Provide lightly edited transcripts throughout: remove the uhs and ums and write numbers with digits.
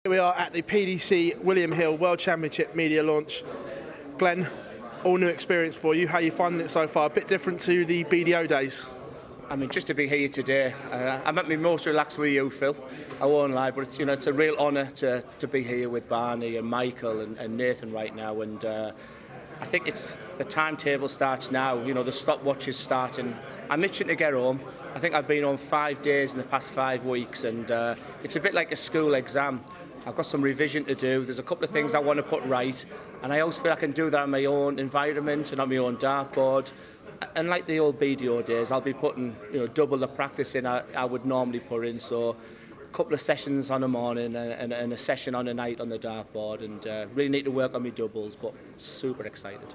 Here we are at the PDC William Hill World Championship media launch. Glenn, all new experience for you. How are you finding it so far? A bit different to the BDO days. I mean, just to be here today, I'm at my most relaxed with you, Phil. I won't lie, but it's a real honour to be here with Barney and Michael and Nathan right now. And I think it's the timetable starts now. The stopwatch is starting. I'm itching to get home. I think I've been on 5 days in the past 5 weeks, and it's a bit like a school exam. I've got some revision to do. There's a couple of things I want to put right, and I always feel I can do that in my own environment and on my own dartboard. And like the old BDO days, I'll be putting double the practice in I would normally put in. So a couple of sessions on a morning and a session on a night on the dartboard, and really need to work on my doubles, but super excited.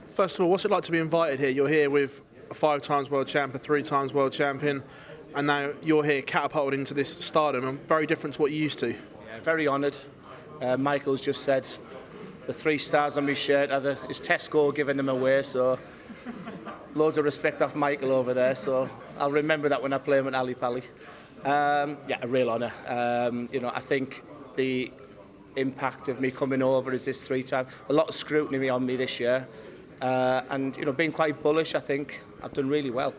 First of all, what's it like to be invited here? You're here with a 5 times world champion, 3 times world champion, and now you're here catapulted into this stardom, and very different to what you used to. Yeah, very honoured. Michael's just said the 3 stars on my shirt is Tesco giving them away, so loads of respect off Michael over there, so I'll remember that when I play him at Ali Pally. Yeah, a real honour. I think the impact of me coming over is this 3 times. A lot of scrutiny on me this year, and being quite bullish. I think I've done really well.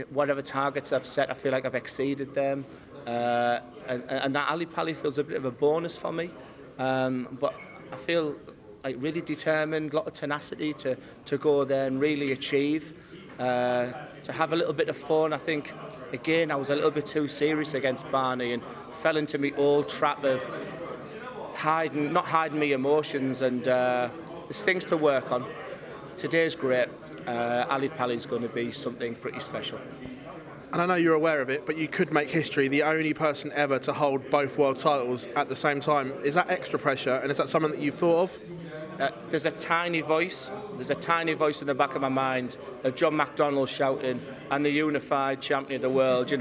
Whatever targets I've set, I feel like I've exceeded them, and that Ali Pally feels a bit of a bonus for me. But I feel like really determined, a lot of tenacity to go there and really achieve, to have a little bit of fun. I think, again, I was a little bit too serious against Barney and fell into my old trap of not hiding my emotions, and there's things to work on. Today's great. Ali Pally's going to be something pretty special. And I know you're aware of it, but you could make history, the only person ever to hold both world titles at the same time. Is that extra pressure, and is that something that you've thought of? There's a tiny voice in the back of my mind of John McDonnell shouting, "I'm the unified champion of the world,"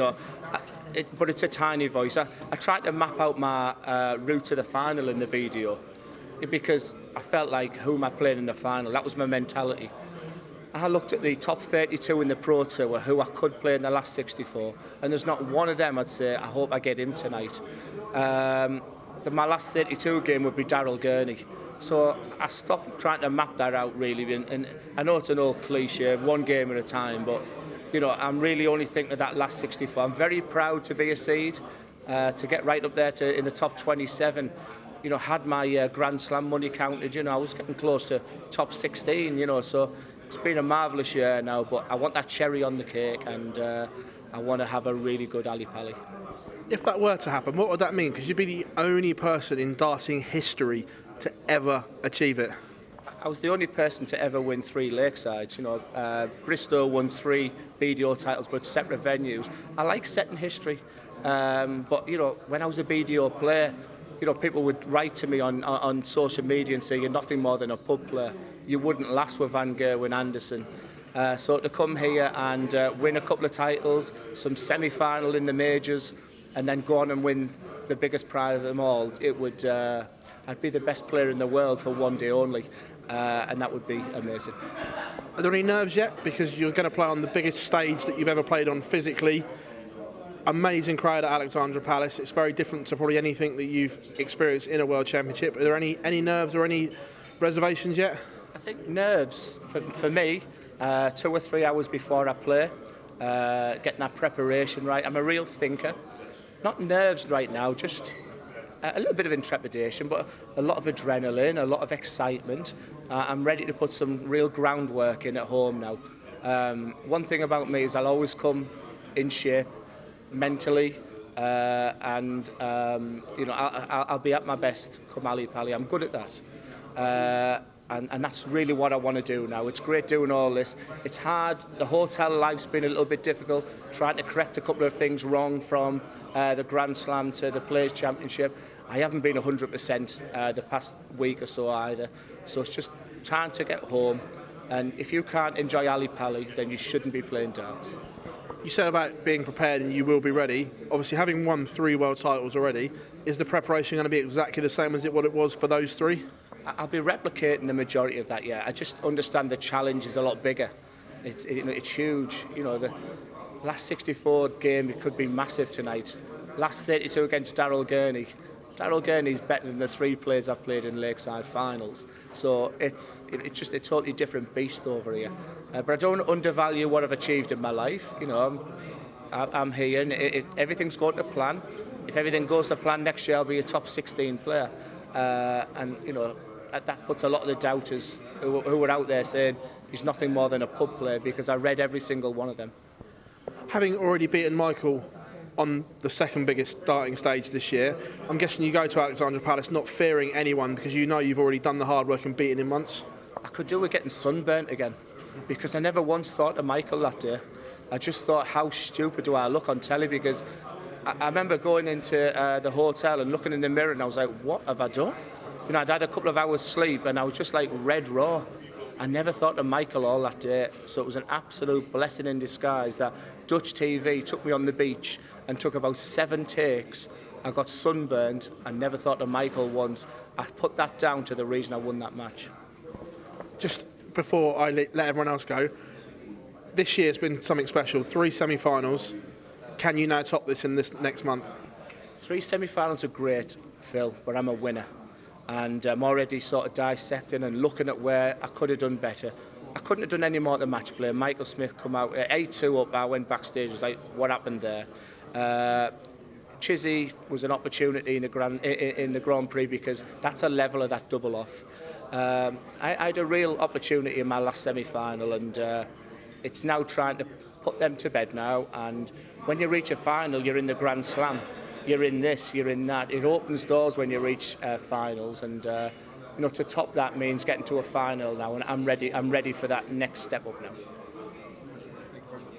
but it's a tiny voice. I tried to map out my route to the final in the BDO, because I felt like, who am I playing in the final? That was my mentality. I looked at the top 32 in the Pro Tour who I could play in the last 64, and there's not one of them I'd say, I hope I get him tonight. My last 32 game would be Daryl Gurney. So I stopped trying to map that out, really, and I know it's an old cliche, 1 game at a time, but I'm really only thinking of that last 64. I'm very proud to be a seed, to get right up there in the top 27. Had my Grand Slam money counted, I was getting close to top 16, so it's been a marvellous year now, but I want that cherry on the cake, and I want to have a really good Ali Pally. If that were to happen, what would that mean? Because you'd be the only person in darting history to ever achieve it. I was the only person to ever win 3 Lakesides. Bristol won 3 BDO titles, but separate venues. I like setting history, but when I was a BDO player, people would write to me on social media and say, "You're nothing more than a pub player. You wouldn't last with Van Gerwen Anderson." So to come here and win a couple of titles, some semi-final in the majors, and then go on and win the biggest prize of them all, I'd be the best player in the world for 1 day only, and that would be amazing. Are there any nerves yet? Because you're going to play on the biggest stage that you've ever played on physically. Amazing crowd at Alexandra Palace. It's very different to probably anything that you've experienced in a World Championship. Are there any nerves or any reservations yet? I think nerves, for me, 2 or 3 hours before I play, getting that preparation right. I'm a real thinker. Not nerves right now, just a little bit of intrepidation, but a lot of adrenaline, a lot of excitement. I'm ready to put some real groundwork in at home now. One thing about me is I'll always come in shape mentally, and I'll be at my best come Ali Pally. I'm good at that. And that's really what I want to do now. It's great doing all this. It's hard. The hotel life's been a little bit difficult, trying to correct a couple of things wrong from the Grand Slam to the Players' Championship. I haven't been 100% the past week or so either. So it's just time to get home. And if you can't enjoy Ali Pally, then you shouldn't be playing darts. You said about being prepared and you will be ready. Obviously, having won 3 world titles already, is the preparation going to be exactly the same as what it was for those 3? I'll be replicating the majority of that, yeah. I just understand the challenge is a lot bigger. It's huge. The last 64 game, it could be massive tonight. Last 32 against Daryl Gurney. Daryl Gurney's better than the 3 players I've played in Lakeside finals. So it's just a totally different beast over here. But I don't undervalue what I've achieved in my life. You know, I'm here and everything's going to plan. If everything goes to plan next year, I'll be a top 16 player. And, you know, that puts a lot of the doubters who were out there saying he's nothing more than a pub player, because I read every single one of them. Having already beaten Michael on the second biggest starting stage this year, I'm guessing you go to Alexandra Palace not fearing anyone because you know you've already done the hard work and beaten him once. I could do with getting sunburnt again, because I never once thought of Michael that day. I just thought, how stupid do I look on telly? Because I remember going into the hotel and looking in the mirror and I was like, what have I done? You know, I'd had a couple of hours sleep and I was just like red raw. I never thought of Michael all that day. So it was an absolute blessing in disguise that Dutch TV took me on the beach and took about 7 takes. I got sunburned. I never thought of Michael once. I put that down to the reason I won that match. Just before I let everyone else go, this year's been something special. 3 semi-finals. Can you now top this in this next month? 3 semi-finals are great, Phil, but I'm a winner. And I'm already sort of dissecting and looking at where I could have done better. I couldn't have done any more at the match play. Michael Smith come out at 8-2 up. I went backstage. I was like, what happened there? Chizzy was an opportunity in the Grand Prix, because that's a level of that double off. I had a real opportunity in my last semi-final, and it's now trying to put them to bed now. And when you reach a final, you're in the Grand Slam. You're in this, you're in that. It opens doors when you reach finals, and you know, to top that means getting to a final now, and I'm ready for that next step up now.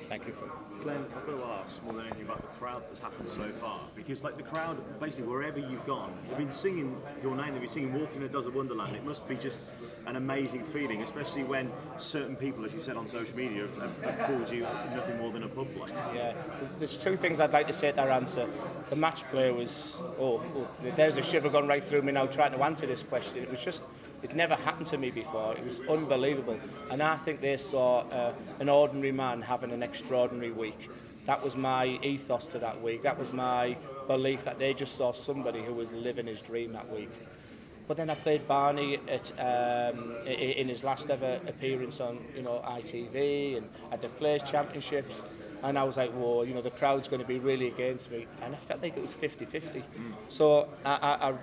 Thank you, Phil. Glenn, I've got to ask more than anything about the crowd that's happened so far, because like the crowd, basically wherever you've gone, they've been singing your name, they've been singing Walking a Dozen Wonderland. It must be just an amazing feeling, especially when certain people, as you said on social media, have called you nothing more than a pub boy. Yeah, there's 2 things I'd like to say to that answer. The match play was, there's a shiver gone right through me now trying to answer this question. It was just, it never happened to me before. It was unbelievable. And I think they saw an ordinary man having an extraordinary week. That was my ethos to that week. That was my belief that they just saw somebody who was living his dream that week. But then I played Barney in his last ever appearance on, you know, ITV and at the Players Championships. And I was like, whoa, you know, the crowd's going to be really against me. And I felt like it was 50-50. So I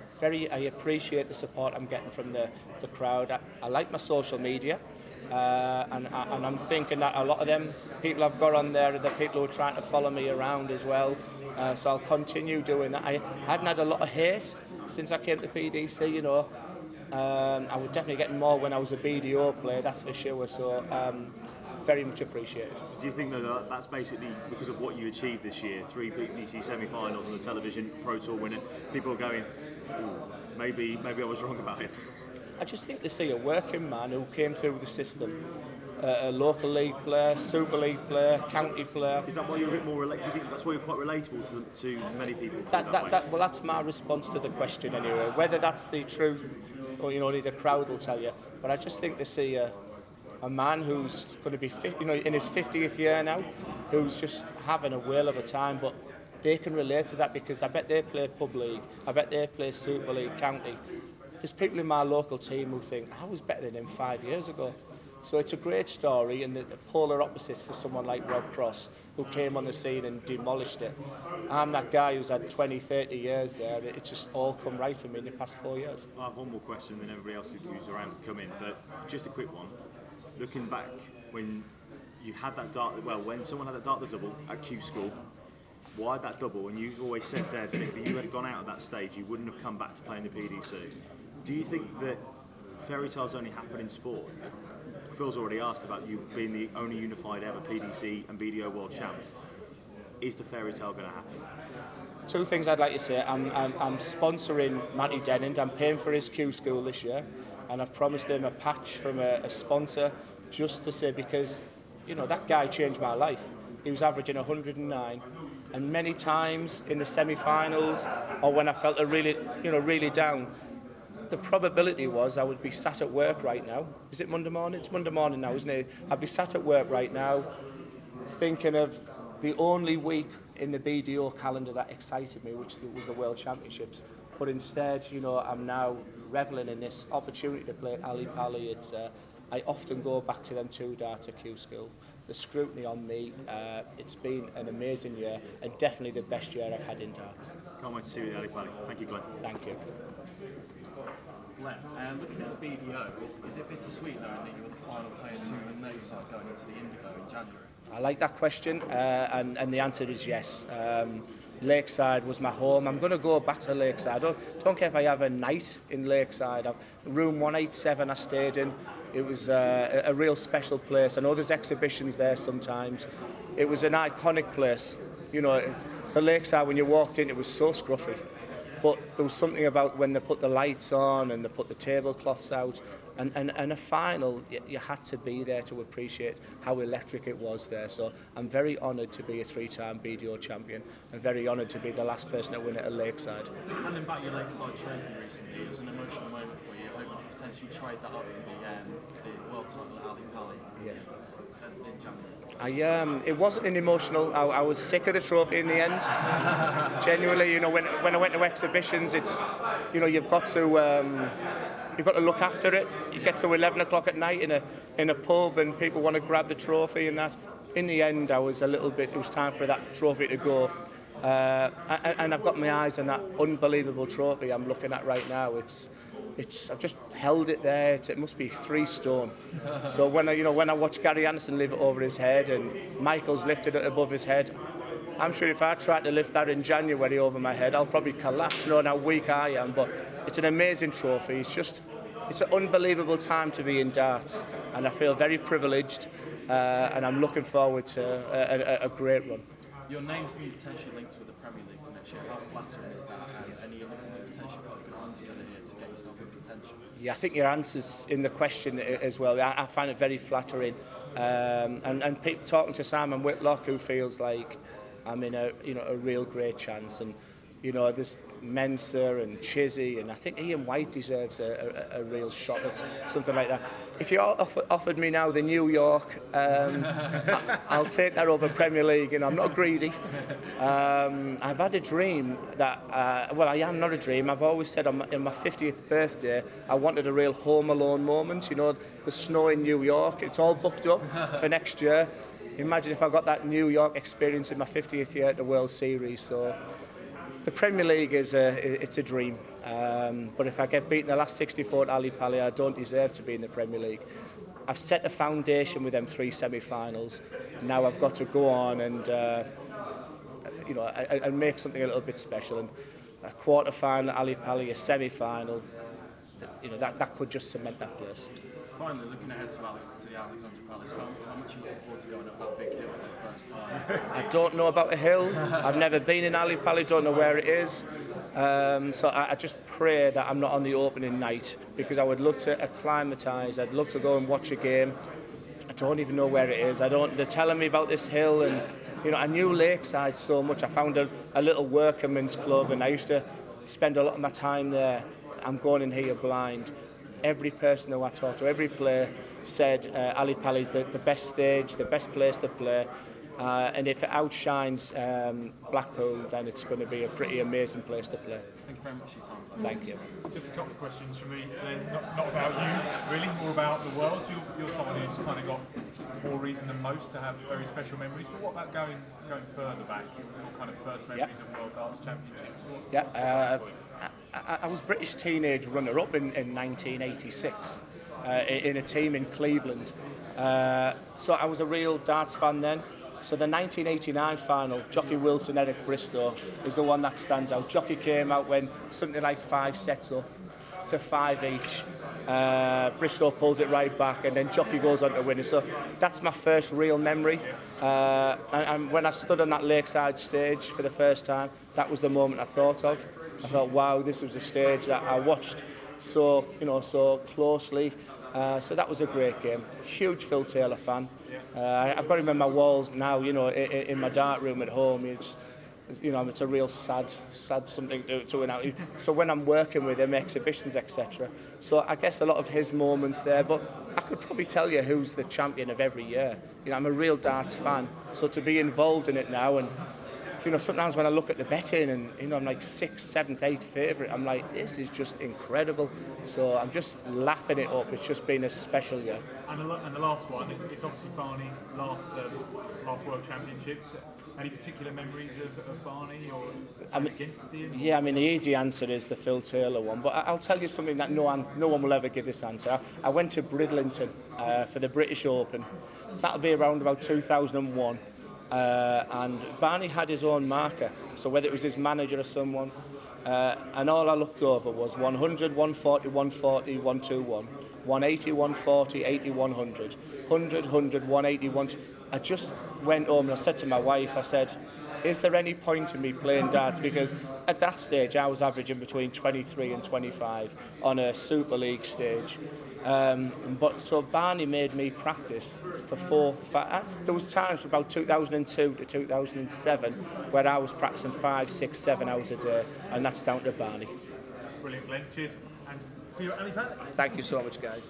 appreciate the support I'm getting from the crowd. I like my social media. And I'm thinking that a lot of them people I've got on there are the people who are trying to follow me around as well. So I'll continue doing that. I haven't had a lot of hate since I came to PDC, you know. I was definitely getting more when I was a BDO player, that's for sure. So very much appreciated. Do you think that that's basically because of what you achieved this year, 3 PDC semi-finals and the television Pro Tour winner, people are going, maybe I was wrong about it? I just think they see a working man who came through the system, a local league player, Super League player, county player. Is that why you're a bit more relatable? Do you think that's why you're quite relatable to many people? Well, that's my response to the question anyway. Whether that's the truth, or you know, only the crowd will tell you. But I just think they see a man who's going to be, in his 50th year now, who's just having a whale of a time. But they can relate to that because I bet they play pub league, I bet they play Super League, county. There's people in my local team who think I was better than him 5 years ago. So it's a great story, and the polar opposites to someone like Rob Cross, who came on the scene and demolished it. I'm that guy who's had 20, 30 years there. It's just all come right for me in the past 4 years. I have one more question, then everybody else who's around can come in, but just a quick one. Looking back, when you had that when someone had that Dartler double at Q School, why that double? And you've always said there that if you had gone out at that stage, you wouldn't have come back to playing the PDC. Do you think that fairy tales only happen in sport? Phil's already asked about you being the only unified ever PDC and BDO World Champ. Is the fairy tale going to happen? 2 things I'd like to say. I'm sponsoring Matty Dennand. I'm paying for his Q School this year, and I've promised him a patch from a sponsor just to say, because, you know, that guy changed my life. He was averaging 109, and many times in the semi-finals or when I felt really down, the probability was I would be sat at work right now. Is it Monday morning? It's Monday morning now, isn't it? I'd be sat at work right now thinking of the only week in the BDO calendar that excited me, which was the World Championships. but instead, you know, I'm now reveling in this opportunity to play at Ali Pali. It's I often go back to them 2 darts at Q School. The scrutiny on me, it's been an amazing year and definitely the best year I've had in darts. Can't wait to see you at Ali Pali. Thank you, Glenn. Thank you. Glenn, looking at the BDO, is it bittersweet knowing that you were the final player to win Lakeside going into the Indigo in January? I like that question, and the answer is yes. Lakeside was my home. I'm going to go back to Lakeside. I don't care if I have a night in Lakeside. Room 187 I stayed in. It was a real special place. I know there's exhibitions there sometimes. It was an iconic place. You know, the Lakeside, when you walked in, it was so scruffy. But there was something about when they put the lights on and they put the tablecloths out, and a final, you had to be there to appreciate how electric it was there. So I'm very honoured to be a 3-time BDO champion and very honoured to be the last person to win it at Lakeside. Handing back your Lakeside trophy recently, it was an emotional moment for you, hoping to potentially trade that up for the world title at Ali Pali in January. It wasn't an emotional. I was sick of the trophy in the end. Genuinely, you know, when I went to exhibitions, it's, you know, you've got to look after it. You get to 11 o'clock at night in a pub and people want to grab the trophy and that. In the end, I was a little bit. It was time for that trophy to go, and I've got my eyes on that unbelievable trophy I'm looking at right now. I've just held it there. It must be 3 stone. So when I watch Gary Anderson lift it over his head and Michael's lifted it above his head, I'm sure if I tried to lift that in January over my head, I'll probably collapse, knowing how weak I am. But it's an amazing trophy. It's an unbelievable time to be in darts, and I feel very privileged, and I'm looking forward to a great run. Your name's been potentially linked with the Premier League for next year. How flattering is that? And are you looking to potentially put a good run together here to get yourself in contention? Yeah, I think your answer's in the question as well. I find it very flattering, and people talking to Simon Whitlock, who feels like I'm in a real great chance, and you know there's Mensah and Chizzy, and I think Ian White deserves a real shot at something like that. If you offered me now the New York, I'll take that over Premier League, and I'm not greedy. I've had a dream that, I am not a dream. I've always said on my 50th birthday, I wanted a real Home Alone moment. You know, the snow in New York, it's all booked up for next year. Imagine if I got that New York experience in my 50th year at the World Series. So the Premier League it's a dream. But if I get beaten the last 64 at Ali Pali, I don't deserve to be in the Premier League. I've set a foundation with them 3 semi-finals. Now I've got to go on and and make something a little bit special. And a quarter-final at Ali Pali, a semi-final, that could just cement that place. Finally, looking ahead to the Alexandra Palace, how much are you looking forward to going up that big hill for the first time? I don't know about a hill. I've never been in Ali Pali, don't know where it is. So I just pray that I'm not on the opening night, because I would love to acclimatise. I'd love to go and watch a game. I don't even know where it is. They're telling me about this hill, and I knew Lakeside so much. I found a little workman's club, and I used to spend a lot of my time there. I'm going in here blind. Every person who I talked to, every player said Ali Pali is the best stage, the best place to play. And if it outshines Blackpool, then it's going to be a pretty amazing place to play. Thank you very much for your time. Thank you. Just a couple of questions from me, then not about you, really, more about the world. You're someone who's kind of got more reason than most to have very special memories, but what about going further back? Your kind of first memories of World Darts Championships? Yeah, I was British teenage runner-up in 1986 in a team in Cleveland. So I was a real darts fan then. So the 1989 final, Jockey Wilson, Eric Bristow, is the one that stands out. Jockey came out when something like 5 sets up to 5 each. Bristow pulls it right back, and then Jockey goes on to win it. So that's my first real memory. And when I stood on that Lakeside stage for the first time, that was the moment I thought of. I thought, wow, this was a stage that I watched so closely. So that was a great game. Huge Phil Taylor fan. I've got him in my walls now, in my dart room at home. It's a real sad something to win out. So when I'm working with him, exhibitions, etc. So I guess a lot of his moments there, but I could probably tell you who's the champion of every year. I'm a real darts fan. So to be involved in it now, and you know, sometimes when I look at the betting and, you know, I'm like 6th, 7th, 8th favourite, I'm like, this is just incredible. So I'm just lapping it up. It's just been a special year. And the last one, it's obviously Barney's last World Championships. Any particular memories of Barney or against him? Yeah, I mean, the easy answer is the Phil Taylor one, but I'll tell you something that no one will ever give this answer. I went to Bridlington for the British Open. That'll be around about 2001. And Barney had his own marker, so whether it was his manager or someone, and all I looked over was 100, 140, 140, 121, 180, 140, 80, 100, 100, 100, 180, 120. I just went home and I said to my wife, I said, is there any point in me playing darts? Because at that stage I was averaging between 23 and 25 on a Super League stage. But so Barney made me practice for 5. There was times from about 2002 to 2007 where I was practicing 5, 6, 7 hours a day, and that's down to Barney. Brilliant, Glenn. Cheers. And see you at Ali Paddock. Thank you so much, guys.